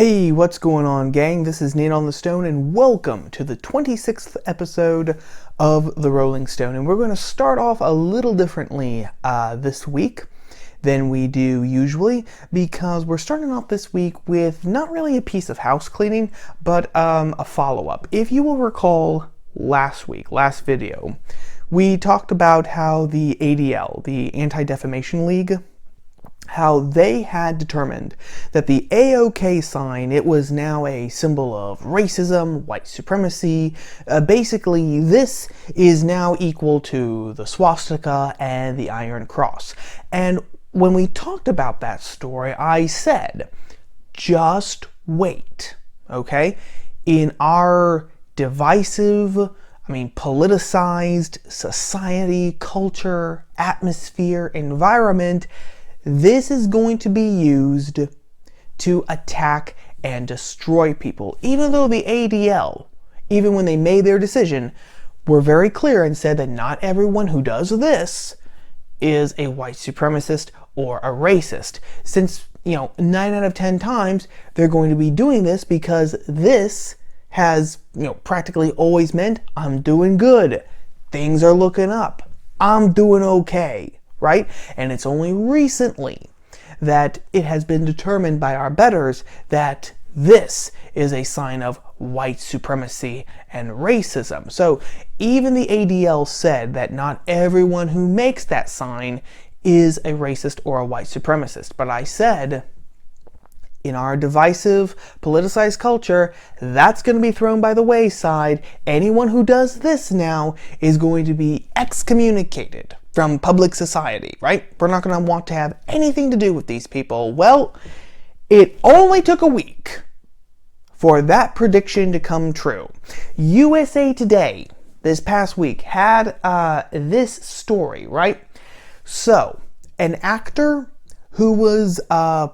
Hey, what's going on, gang? This is Nate on the Stone, and welcome to the 26th episode of The Rolling Stone. And we're going to start off a little differently this week than we do usually, because we're starting off this week with not really a piece of house cleaning, but a follow-up. If you will recall last video, we talked about how the ADL, the Anti-Defamation League, how they had determined that the AOK sign, it was now a symbol of racism, white supremacy. Basically, this is now equal to the swastika and the Iron Cross. And when we talked about that story, I said, just wait, okay? In our divisive, politicized society, culture, atmosphere, environment, this is going to be used to attack and destroy people. Even though the ADL, even when they made their decision, were very clear and said that not everyone who does this is a white supremacist or a racist. Since, 9 out of 10 times, they're going to be doing this because this has, practically always meant, I'm doing good. Things are looking up. I'm doing okay. Right? And it's only recently that it has been determined by our betters that this is a sign of white supremacy and racism. So even the ADL said that not everyone who makes that sign is a racist or a white supremacist. But I said, in our divisive, politicized culture, that's going to be thrown by the wayside. Anyone who does this now is going to be excommunicated from public society, right? We're not going to want to have anything to do with these people. Well, it only took a week for that prediction to come true. USA Today, this past week, had this story, right? So, an actor who was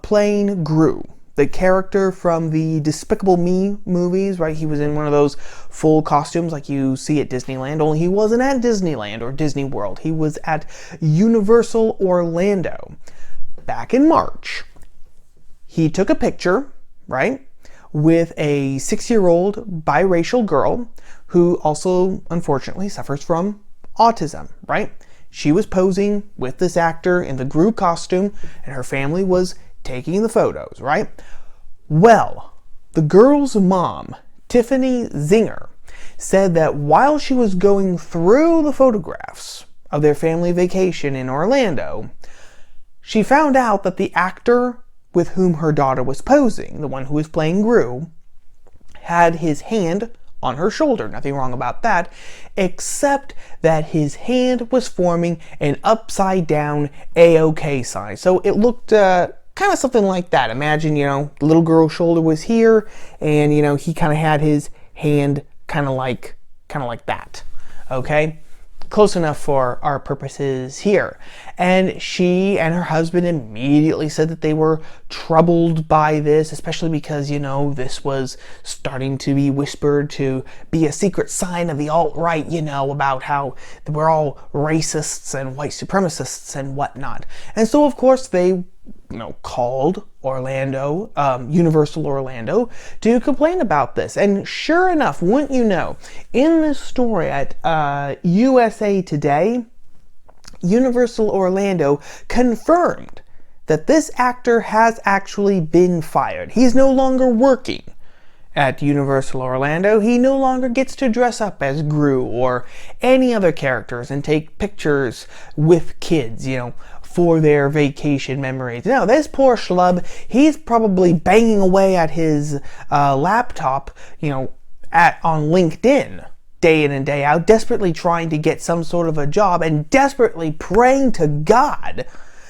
playing Gru, the character from the Despicable Me movies, right? He was in one of those full costumes like you see at Disneyland, only he wasn't at Disneyland or Disney World. He was at Universal Orlando. Back in March, he took a picture, right, with a 6-year-old biracial girl who also, unfortunately, suffers from autism, right? She was posing with this actor in the Gru costume, and her family was taking the photos, right? Well, the girl's mom, Tiffany Zinger, said that while she was going through the photographs of their family vacation in Orlando, she found out that the actor with whom her daughter was posing, the one who was playing Gru, had his hand on her shoulder. Nothing wrong about that, except that his hand was forming an upside down AOK sign. So it looked kind of something like that. Imagine, the little girl's shoulder was here, and, he kind of had his hand kind of like that. Okay? Close enough for our purposes here. And she and her husband immediately said that they were troubled by this, especially because, this was starting to be whispered to be a secret sign of the alt-right, about how we're all racists and white supremacists and whatnot. And so, of course, they called Orlando, Universal Orlando, to complain about this. And sure enough, wouldn't you know, in this story at USA Today, Universal Orlando confirmed that this actor has actually been fired. He's no longer working at Universal Orlando. He no longer gets to dress up as Gru or any other characters and take pictures with kids, for their vacation memories. Now, this poor schlub, he's probably banging away at his laptop, on LinkedIn, day in and day out, desperately trying to get some sort of a job and desperately praying to God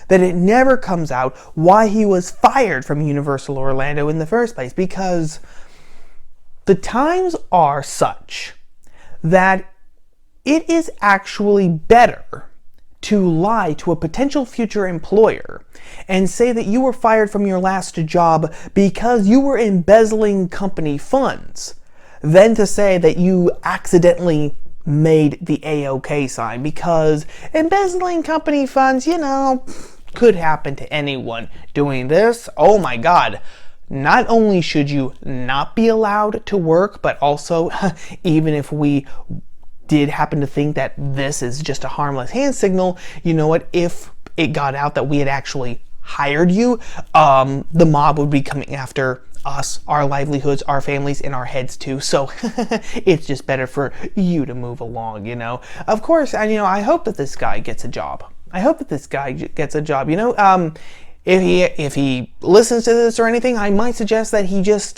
that it never comes out why he was fired from Universal Orlando in the first place, because the times are such that it is actually better to lie to a potential future employer and say that you were fired from your last job because you were embezzling company funds than to say that you accidentally made the AOK sign, because embezzling company funds, could happen to anyone doing this. Oh my God. not only should you not be allowed to work, but also, even if we did happen to think that this is just a harmless hand signal, you know what, if it got out that we had actually hired you, the mob would be coming after us, our livelihoods, our families, and our heads too. So it's just better for you to move along, you know. Of course, and I hope that this guy gets a job. I hope that this guy gets a job. If he listens to this or anything, I might suggest that he just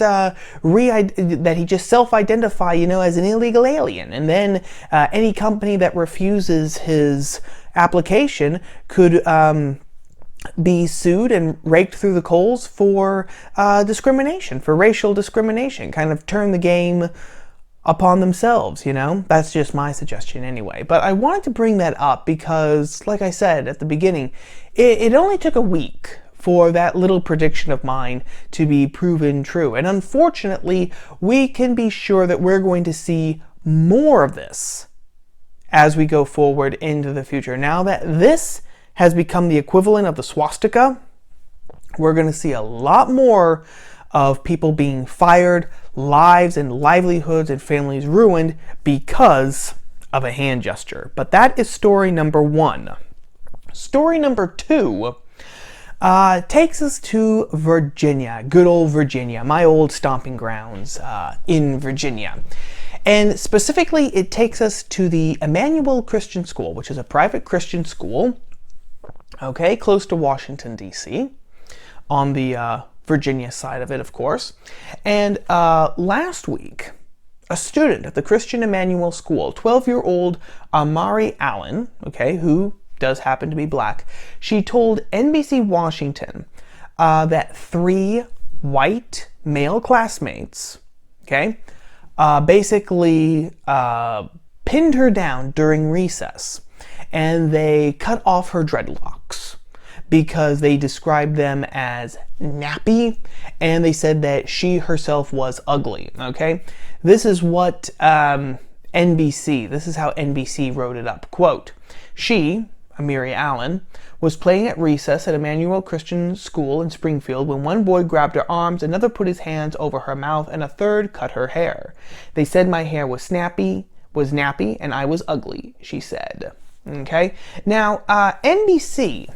self-identify, as an illegal alien, and then any company that refuses his application could be sued and raked through the coals for discrimination, for racial discrimination, kind of turn the game upon themselves, That's just my suggestion anyway. But I wanted to bring that up because, like I said at the beginning, it only took a week for that little prediction of mine to be proven true. And unfortunately, we can be sure that we're going to see more of this as we go forward into the future. Now that this has become the equivalent of the swastika, we're going to see a lot more of people being fired, lives and livelihoods and families ruined because of a hand gesture. But that is story number one. Story number two takes us to Virginia, good old Virginia, my old stomping grounds in Virginia. And specifically, it takes us to the Immanual Christian School, which is a private Christian school, okay, close to Washington, D.C., on the Virginia side of it, of course. And last week, a student at the Christian Immanual School, 12-year-old Amari Allen, okay, who does happen to be black, she told NBC Washington that 3 white male classmates, okay, basically pinned her down during recess, and they cut off her dreadlocks because they described them as nappy, and they said that she herself was ugly, okay? This is what this is how NBC wrote it up. Quote, she, Amari Allen, was playing at recess at Immanuel Christian School in Springfield when one boy grabbed her arms, another put his hands over her mouth, and a third cut her hair. They said my hair was nappy, and I was ugly, she said. Okay? Now, NBC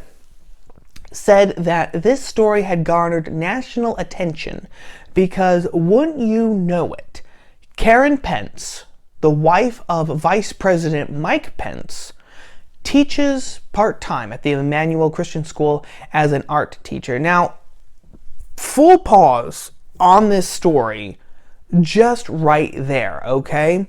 said that this story had garnered national attention because, wouldn't you know it, Karen Pence, the wife of Vice President Mike Pence, teaches part-time at the Immanuel Christian School as an art teacher. Now, full pause on this story just right there, okay?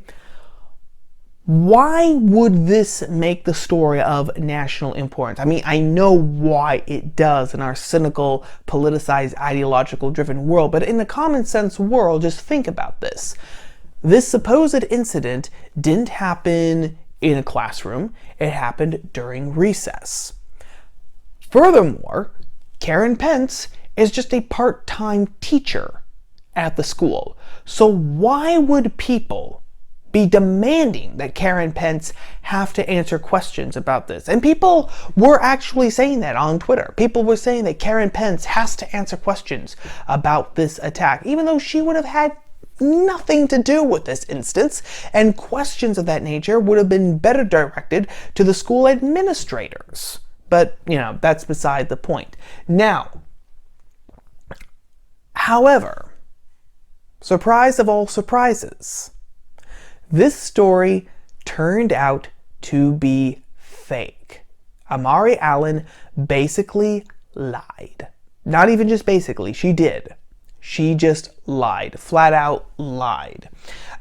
Why would this make the story of national importance? I mean, I know why it does in our cynical, politicized, ideological driven world, but in the common sense world, just think about this. This supposed incident didn't happen in a classroom, it happened during recess. Furthermore, Karen Pence is just a part-time teacher at the school. So why would people be demanding that Karen Pence have to answer questions about this? And people were actually saying that on Twitter. People were saying that Karen Pence has to answer questions about this attack, even though she would have had nothing to do with this instance, and questions of that nature would have been better directed to the school administrators. But, that's beside the point. Now, however, surprise of all surprises, this story turned out to be fake. Amari Allen basically lied. Not even just basically, she did. She just lied, flat out lied.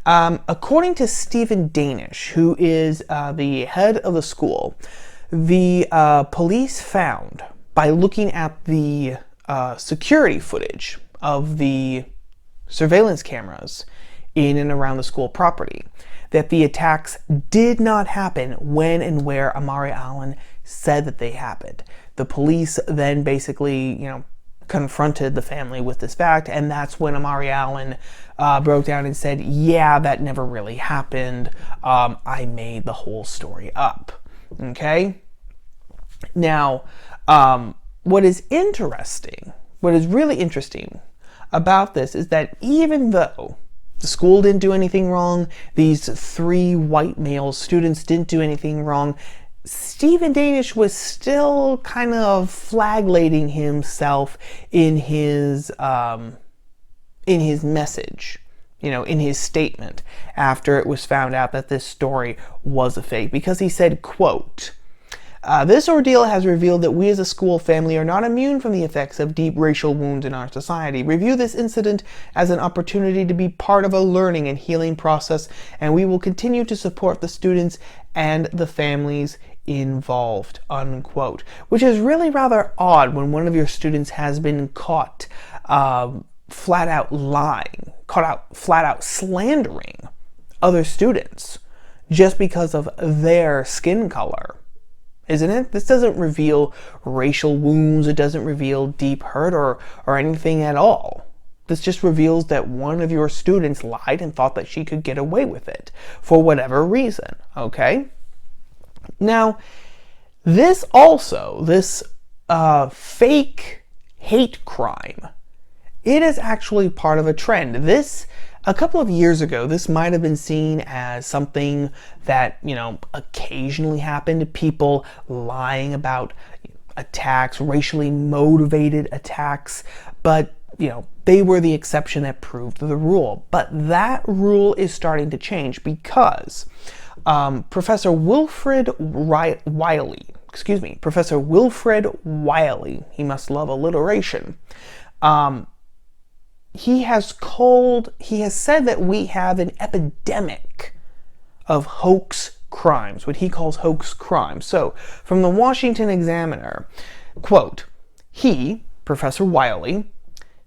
According to Stephen Danish, who is the head of the school, the police found, by looking at the security footage of the surveillance cameras in and around the school property, that the attacks did not happen when and where Amari Allen said that they happened. The police then basically, confronted the family with this fact, and that's when Amari Allen broke down and said, yeah, that never really happened. I made the whole story up. Okay? Now, what is really interesting about this is that even though the school didn't do anything wrong, these 3 white male students didn't do anything wrong, Stephen Danish was still kind of flaglating himself in his message, in his statement after it was found out that this story was a fake, because he said, quote, "This ordeal has revealed that we as a school family are not immune from the effects of deep racial wounds in our society. We view this incident as an opportunity to be part of a learning and healing process, and we will continue to support the students and the families involved," unquote. Which is really rather odd when one of your students has been caught flat out lying, flat out slandering other students just because of their skin color. Isn't it? This doesn't reveal racial wounds. It doesn't reveal deep hurt or anything at all. This just reveals that one of your students lied and thought that she could get away with it for whatever reason, okay? Now, this fake hate crime, it is actually part of a trend. A couple of years ago, this might have been seen as something that, occasionally happened. People lying about attacks, racially motivated attacks, but, they were the exception that proved the rule. But that rule is starting to change because Professor Wilfred Wiley, he must love alliteration, he has said that we have an epidemic of hoax crimes, what he calls hoax crimes. So, from the Washington Examiner, quote, Professor Wiley,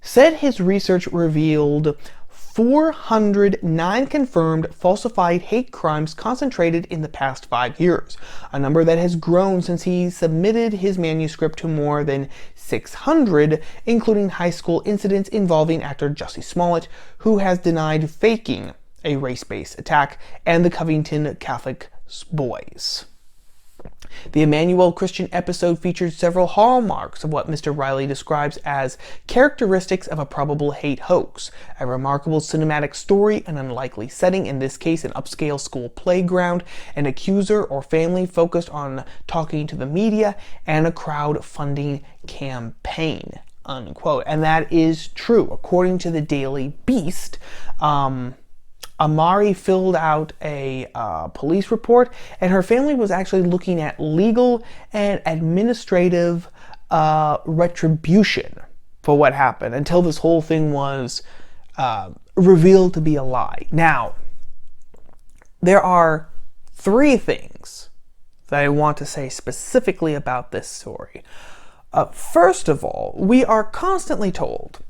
said his research revealed 409 confirmed falsified hate crimes concentrated in the past 5 years, a number that has grown since he submitted his manuscript to more than 600, including high school incidents involving actor Jussie Smollett, who has denied faking a race-based attack, and the Covington Catholic boys. The Immanual Christian episode featured several hallmarks of what Mr. Riley describes as characteristics of a probable hate hoax: a remarkable cinematic story, an unlikely setting, in this case an upscale school playground, an accuser or family focused on talking to the media, and a crowdfunding campaign, unquote. And that is true. According to the Daily Beast, Amari filled out a police report, and her family was actually looking at legal and administrative retribution for what happened until this whole thing was revealed to be a lie. Now, there are 3 things that I want to say specifically about this story. First of all, we are constantly told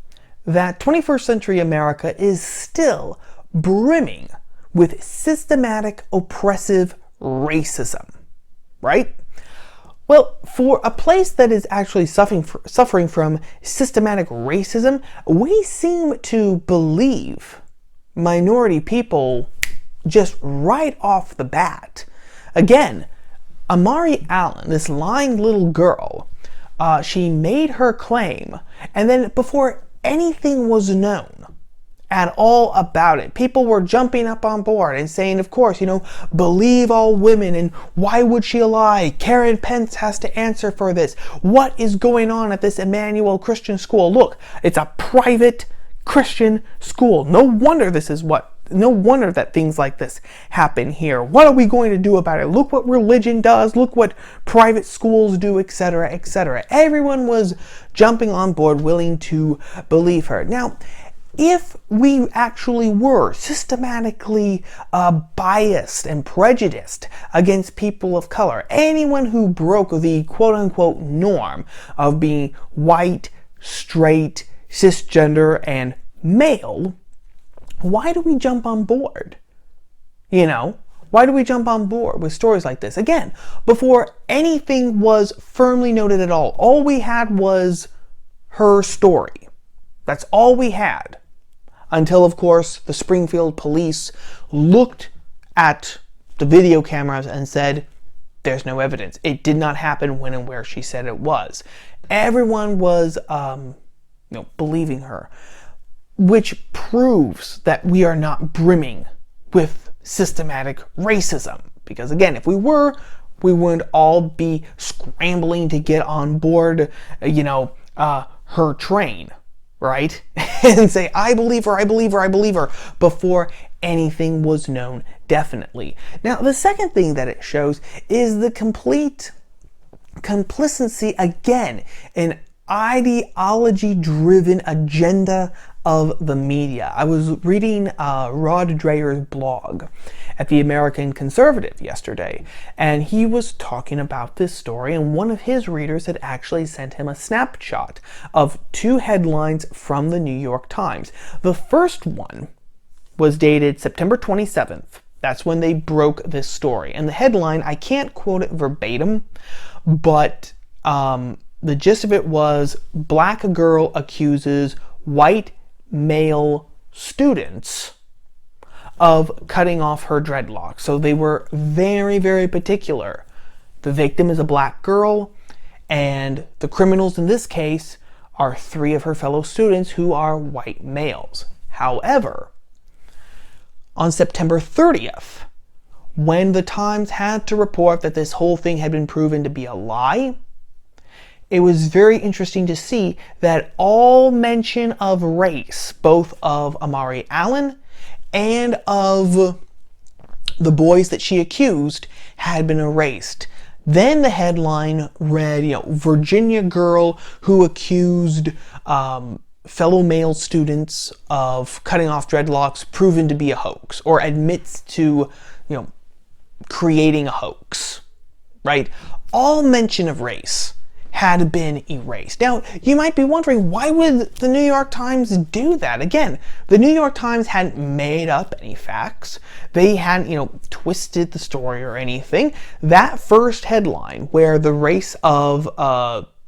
that 21st century America is still brimming with systematic oppressive racism, right? Well, for a place that is actually suffering from systematic racism, we seem to believe minority people just right off the bat. Again, Amari Allen, this lying little girl, she made her claim, and then before anything was known at all about it, people were jumping up on board and saying, of course, believe all women, and why would she lie? Karen Pence has to answer for this. What is going on at this Immanual Christian School? Look, it's a private Christian school. No wonder that things like this happen here. What are we going to do about it? Look what religion does. Look what private schools do, etc., etc. Everyone was jumping on board, willing to believe her. Now, if we actually were systematically biased and prejudiced against people of color, anyone who broke the quote-unquote norm of being white, straight, cisgender, and male, why do we jump on board? Why do we jump on board with stories like this? Again, before anything was firmly noted at all. All we had was her story. That's all we had. Until, of course, the Springfield police looked at the video cameras and said, there's no evidence. It did not happen when and where she said it was. Everyone was, believing her. which proves that we are not brimming with systematic racism. Because again, if we were, we wouldn't all be scrambling to get on board, her train, right? And say, I believe her, I believe her, I believe her, before anything was known definitely. Now, the second thing that it shows is the complete complicity, again, an ideology-driven agenda of the media. I was reading Rod Dreher's blog at the American Conservative yesterday, and he was talking about this story, and one of his readers had actually sent him a snapshot of two headlines from the New York Times. The first one was dated September 27th. That's when they broke this story. And the headline, I can't quote it verbatim, but the gist of it was, black girl accuses white male students of cutting off her dreadlocks. So they were very, very particular. The victim is a black girl, and the criminals in this case are three of her fellow students who are white males. However, on September 30th, when the Times had to report that this whole thing had been proven to be a lie, it was very interesting to see that all mention of race, both of Amari Allen and of the boys that she accused, had been erased. Then the headline read, Virginia girl who accused fellow male students of cutting off dreadlocks proven to be a hoax, or admits to, creating a hoax, right? All mention of race had been erased. Now, you might be wondering, why would the New York Times do that? Again, the New York Times hadn't made up any facts. They hadn't, twisted the story or anything. That first headline, where the race of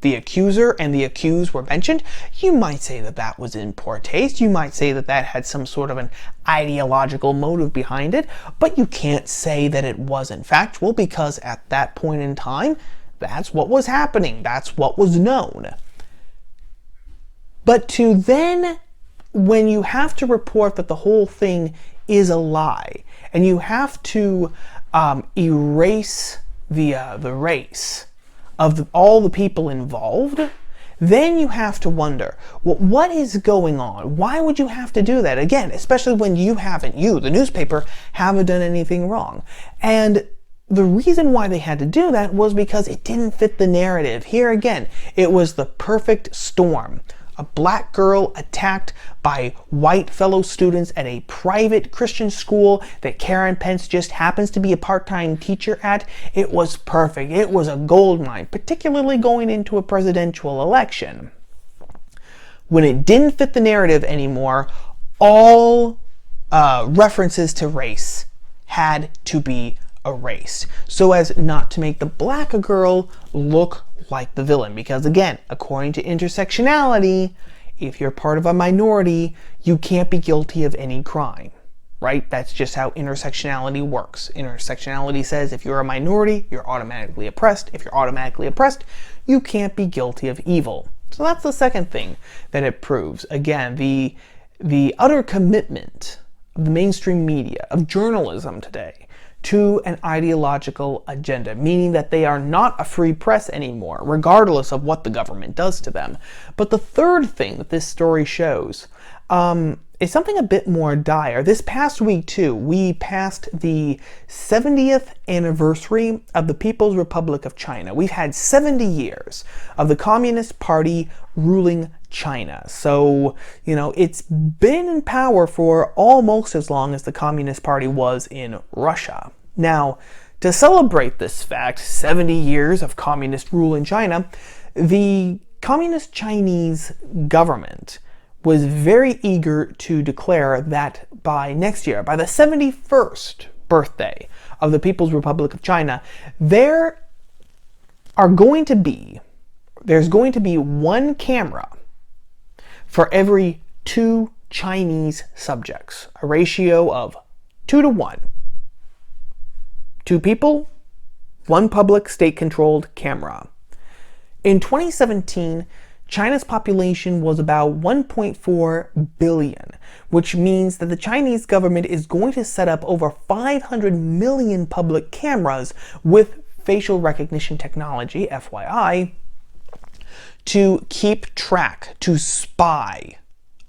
the accuser and the accused were mentioned, you might say that that was in poor taste. You might say that that had some sort of an ideological motive behind it, but you can't say that it wasn't factual, because at that point in time, that's what was happening. That's what was known. But to then, when you have to report that the whole thing is a lie, and you have to erase the race of all the people involved, then you have to wonder, well, what is going on? Why would you have to do that? Again, especially when you, the newspaper, haven't done anything wrong. And the reason why they had to do that was because it didn't fit the narrative. Here again, it was the perfect storm. A black girl attacked by white fellow students at a private Christian school that Karen Pence just happens to be a part-time teacher at. It was perfect. It was a gold mine, particularly going into a presidential election. When it didn't fit the narrative anymore, all references to race had to be erased, so as not to make the black girl look like the villain. Because again, according to intersectionality, if you're part of a minority, you can't be guilty of any crime, right? That's just how intersectionality works. Intersectionality says if you're a minority, you're automatically oppressed. If you're automatically oppressed, you can't be guilty of evil. So that's the second thing that it proves. Again, the utter commitment of the mainstream media, of journalism today, to an ideological agenda, meaning that they are not a free press anymore, regardless of what the government does to them. But the third thing that this story shows is something a bit more dire. This past week, too, we passed the 70th anniversary of the People's Republic of China. We've had 70 years of the Communist Party ruling China. So, it's been in power for almost as long as the Communist Party was in Russia. Now, to celebrate this fact, 70 years of communist rule in China, the Communist Chinese government was very eager to declare that by next year, by the 71st birthday of the People's Republic of China, there's going to be one camera for every 2 Chinese subjects, a ratio of 2 to 1. 2 people, 1 public state-controlled camera. In 2017, China's population was about 1.4 billion, which means that the Chinese government is going to set up over 500 million public cameras with facial recognition technology, FYI, to keep track, to spy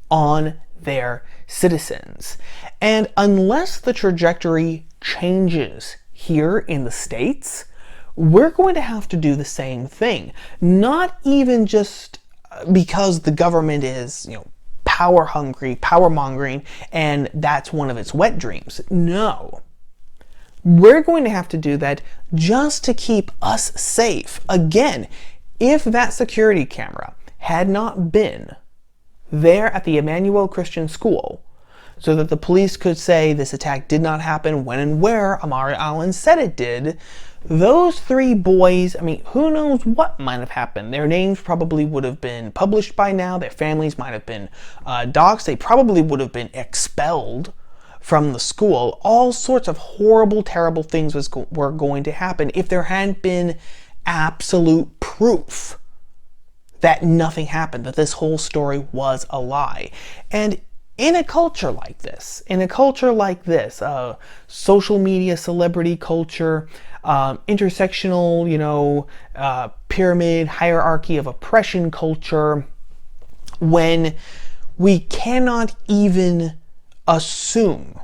on their citizens. And unless the trajectory changes here in the States, we're going to have to do the same thing. Not even just because the government is, power hungry, power mongering, and that's one of its wet dreams. No. We're going to have to do that just to keep us safe. Again, if that security camera had not been there at the Immanuel Christian School, so that the police could say this attack did not happen when and where Amari Allen said it did, those 3 boys, who knows what might have happened. Their names probably would have been published by now. Their families might have been doxxed. They probably would have been expelled from the school. All sorts of horrible, terrible things were going to happen if there hadn't been absolute proof that nothing happened, that this whole story was a lie. And in a culture like this, social media, celebrity culture, intersectional, pyramid, hierarchy of oppression culture, when we cannot even assume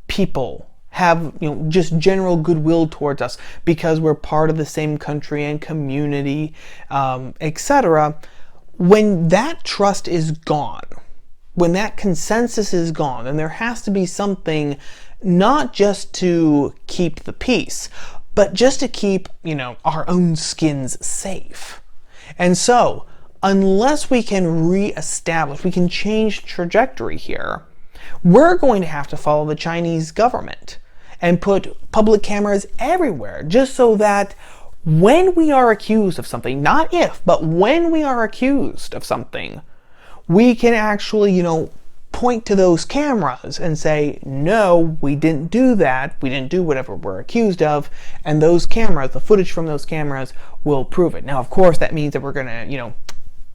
people have, just general goodwill towards us because we're part of the same country and community, etc. When that trust is gone, when that consensus is gone, then there has to be something not just to keep the peace, but just to keep, our own skins safe. And so, unless we can reestablish, we can change trajectory here, we're going to have to follow the Chinese government and put public cameras everywhere, just so that when we are accused of something, not if, but when we are accused of something, we can actually, point to those cameras and say, no, we didn't do that. We didn't do whatever we're accused of. And those cameras, the footage from those cameras will prove it. Now, of course, that means that we're going to,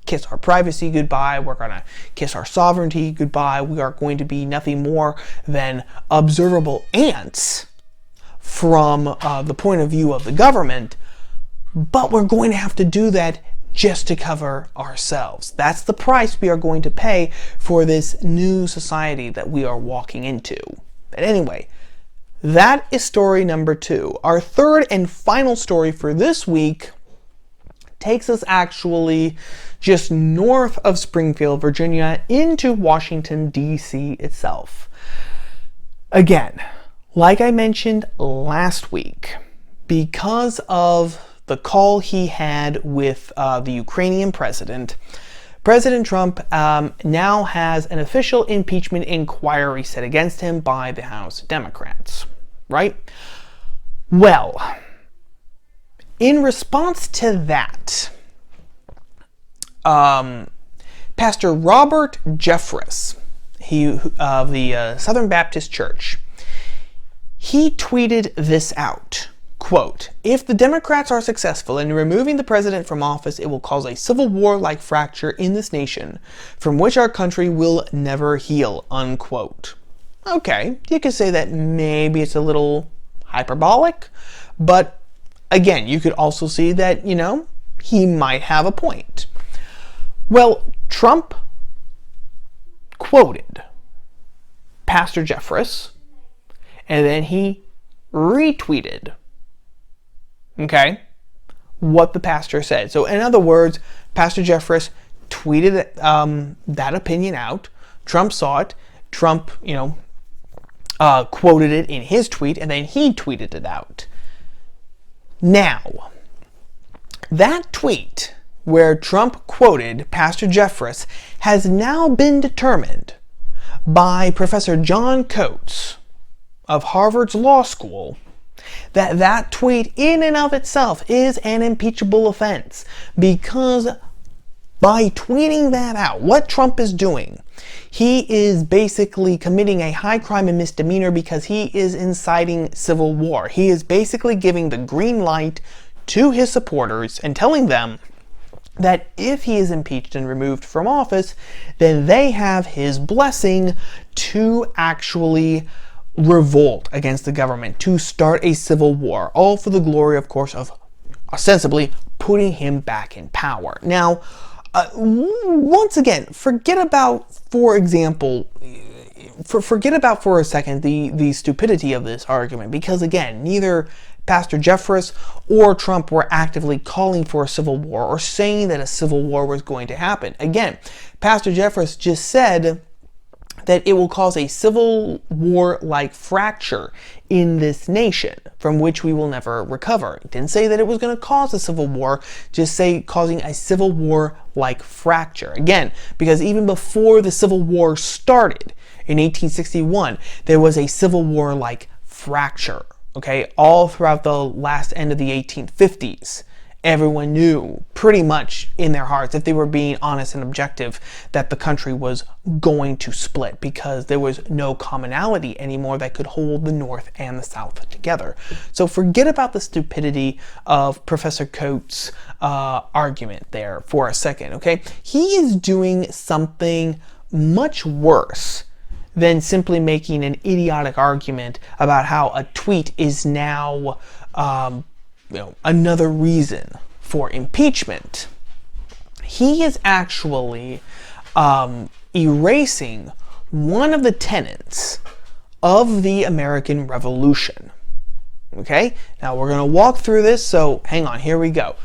kiss our privacy goodbye. We're going to kiss our sovereignty goodbye. We are going to be nothing more than observable ants from the point of view of the government. But we're going to have to do that just to cover ourselves. That's the price we are going to pay for this new society that we are walking into. But anyway, that is story number 2. Our third and final story for this week takes us actually just north of Springfield, Virginia, into Washington, D.C. itself. Again, like I mentioned last week, because of the call he had with the Ukrainian president, President Trump now has an official impeachment inquiry set against him by the House Democrats, right? Well, in response to that, Pastor Robert Jeffress, of the Southern Baptist Church, he tweeted this out. Quote, "If the Democrats are successful in removing the president from office, it will cause a civil war-like fracture in this nation, from which our country will never heal," unquote. Okay, you could say that maybe it's a little hyperbolic, but again, you could also see that, he might have a point. Well, Trump quoted Pastor Jeffress, and then he retweeted what the pastor said. So in other words, Pastor Jeffress tweeted that opinion out. Trump saw it. Trump, quoted it in his tweet, and then he tweeted it out. Now, that tweet where Trump quoted Pastor Jeffress has now been determined by Professor John Coates of Harvard's Law School that tweet in and of itself is an impeachable offense, because by tweeting that out, what Trump is doing, he is basically committing a high crime and misdemeanor because he is inciting civil war. He is basically giving the green light to his supporters and telling them that if he is impeached and removed from office, then they have his blessing to actually revolt against the government, to start a civil war, all for the glory, of course, of ostensibly putting him back in power. Now, once again, forget about for a second the stupidity of this argument, because again, neither Pastor Jeffress or Trump were actively calling for a civil war or saying that a civil war was going to happen. Again, Pastor Jeffress just said that it will cause a civil war-like fracture in this nation from which we will never recover. It didn't say that it was going to cause a civil war, just say causing a civil war-like fracture. Again, because even before the Civil War started in 1861, there was a civil war-like fracture. Okay, all throughout the last end of the 1850s, everyone knew pretty much in their hearts, if they were being honest and objective, that the country was going to split because there was no commonality anymore that could hold the North and the South together. So forget about the stupidity of Professor Coates' argument there for a second, okay? He is doing something much worse than simply making an idiotic argument about how a tweet is now another reason for impeachment. He is actually erasing one of the tenets of the American Revolution. Okay? Now we're going to walk through this, so hang on, here we go.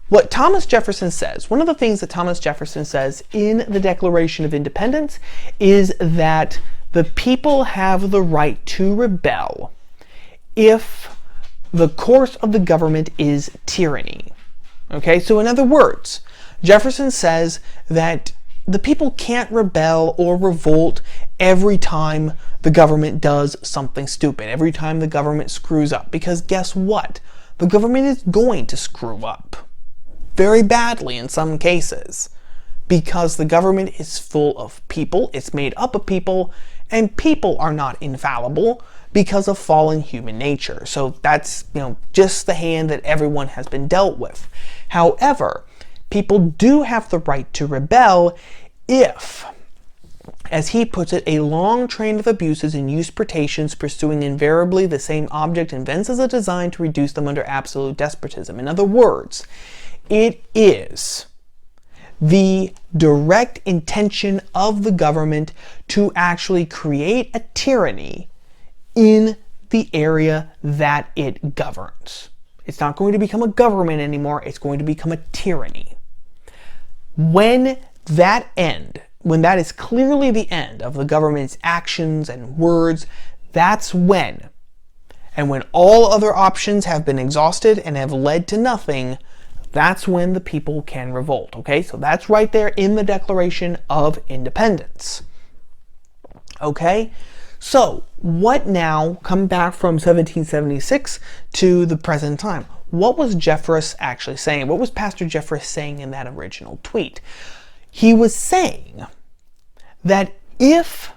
What Thomas Jefferson says, one of the things that Thomas Jefferson says in the Declaration of Independence is that the people have the right to rebel if the course of the government is tyranny. Okay, so in other words, Jefferson says that the people can't rebel or revolt every time the government does something stupid, every time the government screws up, because guess what? The government is going to screw up. Very badly in some cases, because the government is full of people, it's made up of people, and people are not infallible because of fallen human nature. So that's, just the hand that everyone has been dealt with. However, people do have the right to rebel if, as he puts it, a long train of abuses and usurpations pursuing invariably the same object invents as a design to reduce them under absolute despotism. In other words, it is the direct intention of the government to actually create a tyranny in the area that it governs. It's not going to become a government anymore, it's going to become a tyranny. When that is clearly the end of the government's actions and words, that's when, and when all other options have been exhausted and have led to nothing, that's when the people can revolt, okay? So that's right there in the Declaration of Independence. Okay? So, what now, come back from 1776 to the present time? What was Jeffress actually saying? What was Pastor Jeffress saying in that original tweet? He was saying that if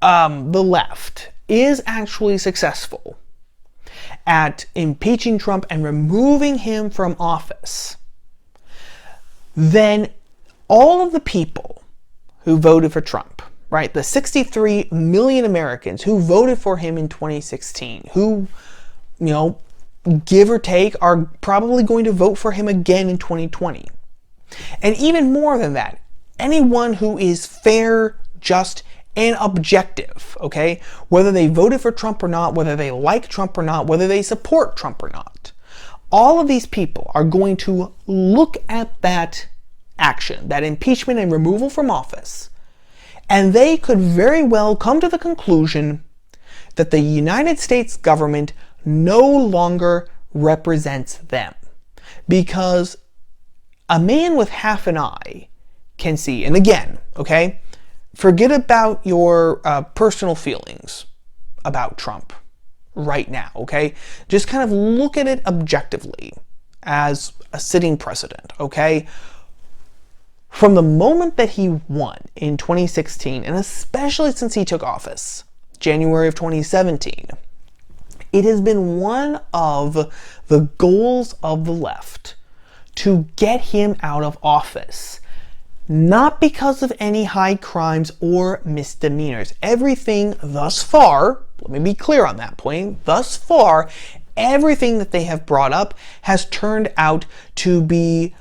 the left is actually successful at impeaching Trump and removing him from office, then all of the people who voted for Trump, right, the 63 million Americans who voted for him in 2016, who, give or take, are probably going to vote for him again in 2020. And even more than that, anyone who is fair, just, and objective, okay? Whether they voted for Trump or not, whether they like Trump or not, whether they support Trump or not. All of these people are going to look at that action, that impeachment and removal from office, and they could very well come to the conclusion that the United States government no longer represents them. Because a man with half an eye can see, and again, okay, forget about your personal feelings about Trump right now, okay? Just kind of look at it objectively as a sitting president, okay? From the moment that he won in 2016, and especially since he took office, January of 2017, it has been one of the goals of the left to get him out of office. Not because of any high crimes or misdemeanors. Everything thus far, let me be clear on that point, thus far, everything that they have brought up has turned out to be,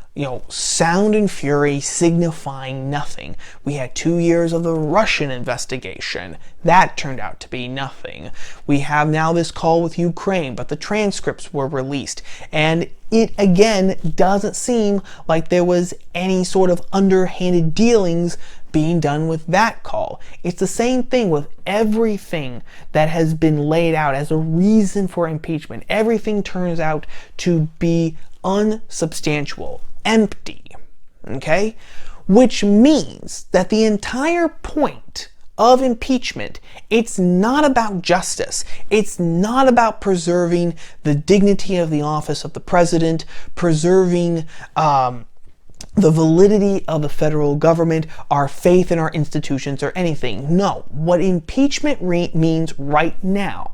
sound and fury, signifying nothing. We had 2 years of the Russian investigation. That turned out to be nothing. We have now this call with Ukraine, but the transcripts were released. And it, again, doesn't seem like there was any sort of underhanded dealings being done with that call. It's the same thing with everything that has been laid out as a reason for impeachment. Everything turns out to be unsubstantial, empty, okay? Which means that the entire point of impeachment, it's not about justice. It's not about preserving the dignity of the office of the president, preserving the validity of the federal government, our faith in our institutions, or anything. No, what impeachment means right now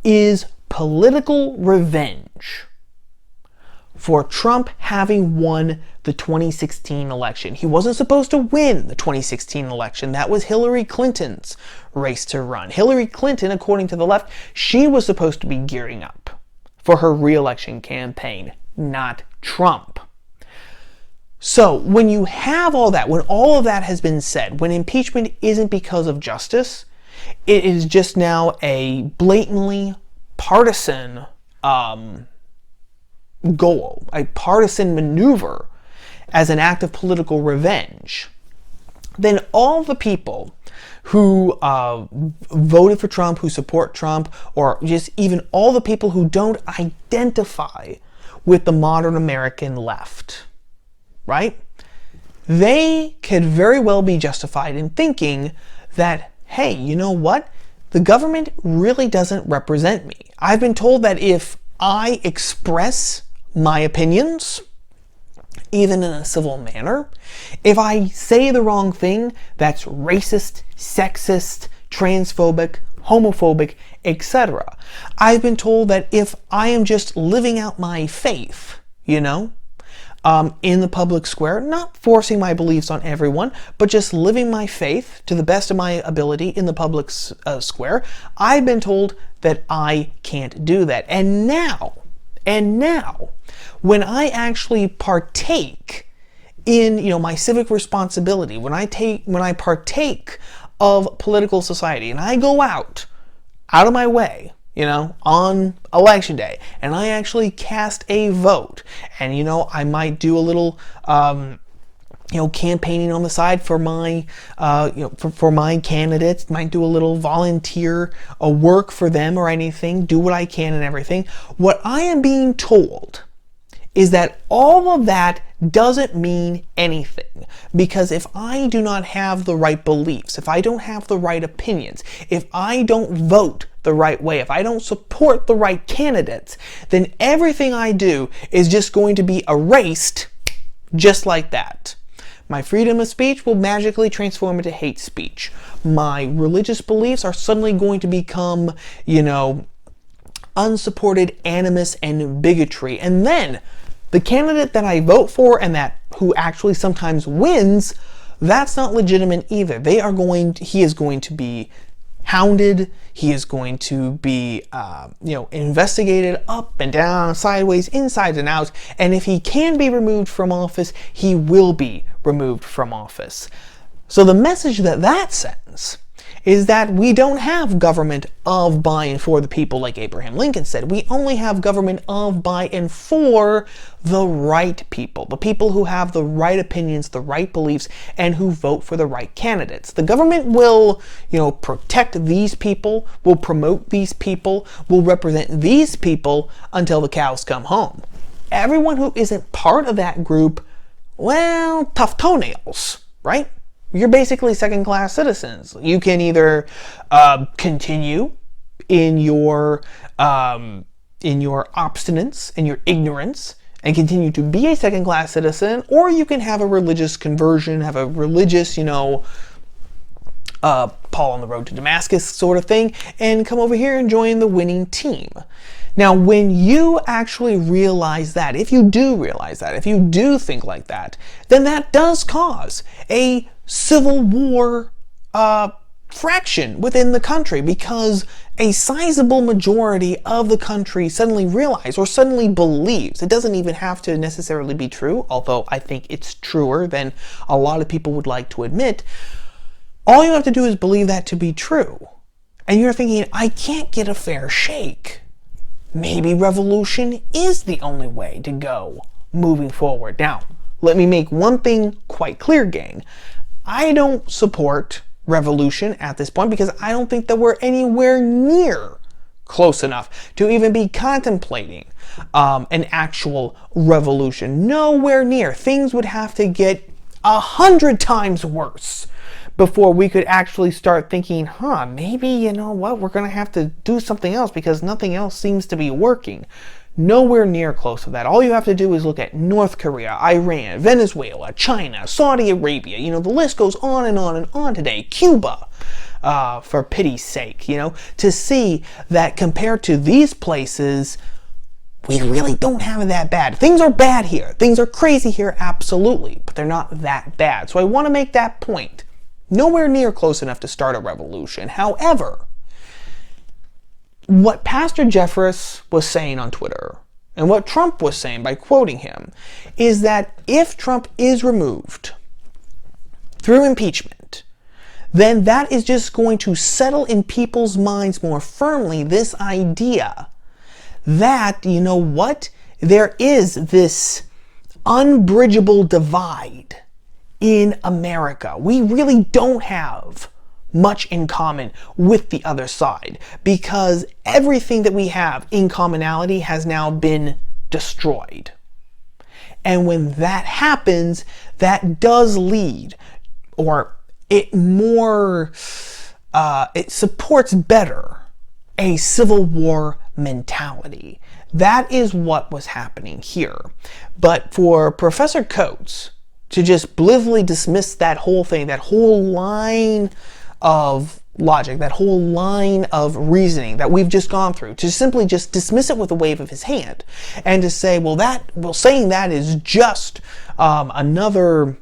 is political revenge for Trump having won the 2016 election. He wasn't supposed to win the 2016 election. That was Hillary Clinton's race to run. Hillary Clinton, according to the left, she was supposed to be gearing up for her re-election campaign, not Trump. So when you have all that, when all of that has been said, when impeachment isn't because of justice, it is just now a blatantly partisan goal, a partisan maneuver as an act of political revenge, then all the people who voted for Trump, who support Trump, or just even all the people who don't identify with the modern American left, right? They could very well be justified in thinking that, hey, you know what? The government really doesn't represent me. I've been told that if I express my opinions, even in a civil manner, if I say the wrong thing that's racist, sexist, transphobic, homophobic, etc., I've been told that if I am just living out my faith, in the public square, not forcing my beliefs on everyone, but just living my faith to the best of my ability in the public square, I've been told that I can't do that. And now, when I actually partake in, my civic responsibility, when I partake of political society, and I go out of my way, on election day, and I actually cast a vote, and, I might do a little, campaigning on the side for my, for my candidates, might do a little volunteer work for them or anything, do what I can and everything. What I am being told is that all of that doesn't mean anything, because if I do not have the right beliefs, if I don't have the right opinions, if I don't vote the right way, if I don't support the right candidates, then everything I do is just going to be erased just like that. My freedom of speech will magically transform into hate speech. My religious beliefs are suddenly going to become, unsupported animus and bigotry. And then the candidate that I vote for and who actually sometimes wins, that's not legitimate either. He is going to be hounded. He is going to be, investigated up and down, sideways, inside and out. And if he can be removed from office, he will be removed from office. So the message that sends is that we don't have government of, by, and for the people like Abraham Lincoln said. We only have government of, by, and for the right people. The people who have the right opinions, the right beliefs, and who vote for the right candidates. The government will, protect these people, will promote these people, will represent these people until the cows come home. Everyone who isn't part of that group, well, tough toenails, right? You're basically second-class citizens. You can either continue in your obstinance and your ignorance and continue to be a second-class citizen, or you can have a religious conversion, have a religious, Paul on the road to Damascus sort of thing, and come over here and join the winning team. Now, when you actually realize that, if you do realize that, if you do think like that, then that does cause a civil war fraction within the country, because a sizable majority of the country suddenly realize or suddenly believes. It doesn't even have to necessarily be true, although I think it's truer than a lot of people would like to admit. All you have to do is believe that to be true. And you're thinking, I can't get a fair shake. Maybe revolution is the only way to go moving forward. Now, let me make one thing quite clear, gang. I don't support revolution at this point because I don't think that we're anywhere near close enough to even be contemplating an actual revolution. Nowhere near. Things would have to get 100 times worse before we could actually start thinking, maybe, you know what, we're going to have to do something else because nothing else seems to be working. Nowhere near close to that. All you have to do is look at North Korea, Iran, Venezuela, China, Saudi Arabia. You know, the list goes on and on and on today. Cuba, for pity's sake, you know, to see that compared to these places, we really don't have it that bad. Things are bad here. Things are crazy here, absolutely, but they're not that bad. So I want to make that point. Nowhere near close enough to start a revolution. However, what Pastor Jeffress was saying on Twitter and what Trump was saying by quoting him is that if Trump is removed through impeachment, then that is just going to settle in people's minds more firmly this idea that, you know what, there is this unbridgeable divide in America. We really don't have much in common with the other side because everything that we have in commonality has now been destroyed. And when that happens, that does lead, or it supports better a civil war mentality. That is what was happening here. But for Professor Coates to just blithely dismiss that whole thing, that whole line of logic, that whole line of reasoning that we've just gone through, to simply just dismiss it with a wave of his hand, and to say, saying that is just another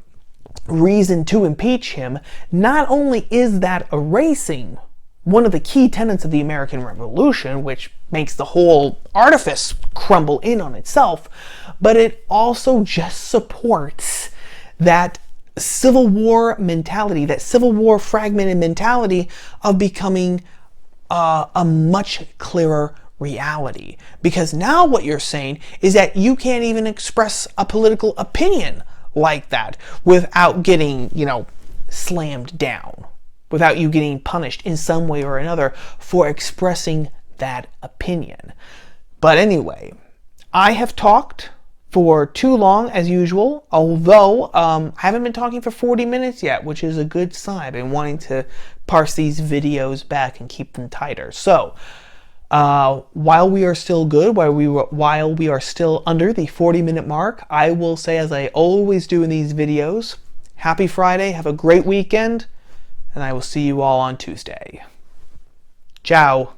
reason to impeach him, not only is that erasing one of the key tenets of the American Revolution, which makes the whole artifice crumble in on itself, but it also just supports that Civil War mentality, that Civil War fragmented mentality of becoming a much clearer reality. Because now what you're saying is that you can't even express a political opinion like that without getting, slammed down, without you getting punished in some way or another for expressing that opinion. But anyway, I have talked for too long as usual, although I haven't been talking for 40 minutes yet, which is a good sign. I've been wanting to parse these videos back and keep them tighter. So while we are still good, while we are still under the 40-minute mark, I will say, as I always do in these videos, happy Friday, have a great weekend, and I will see you all on Tuesday. Ciao.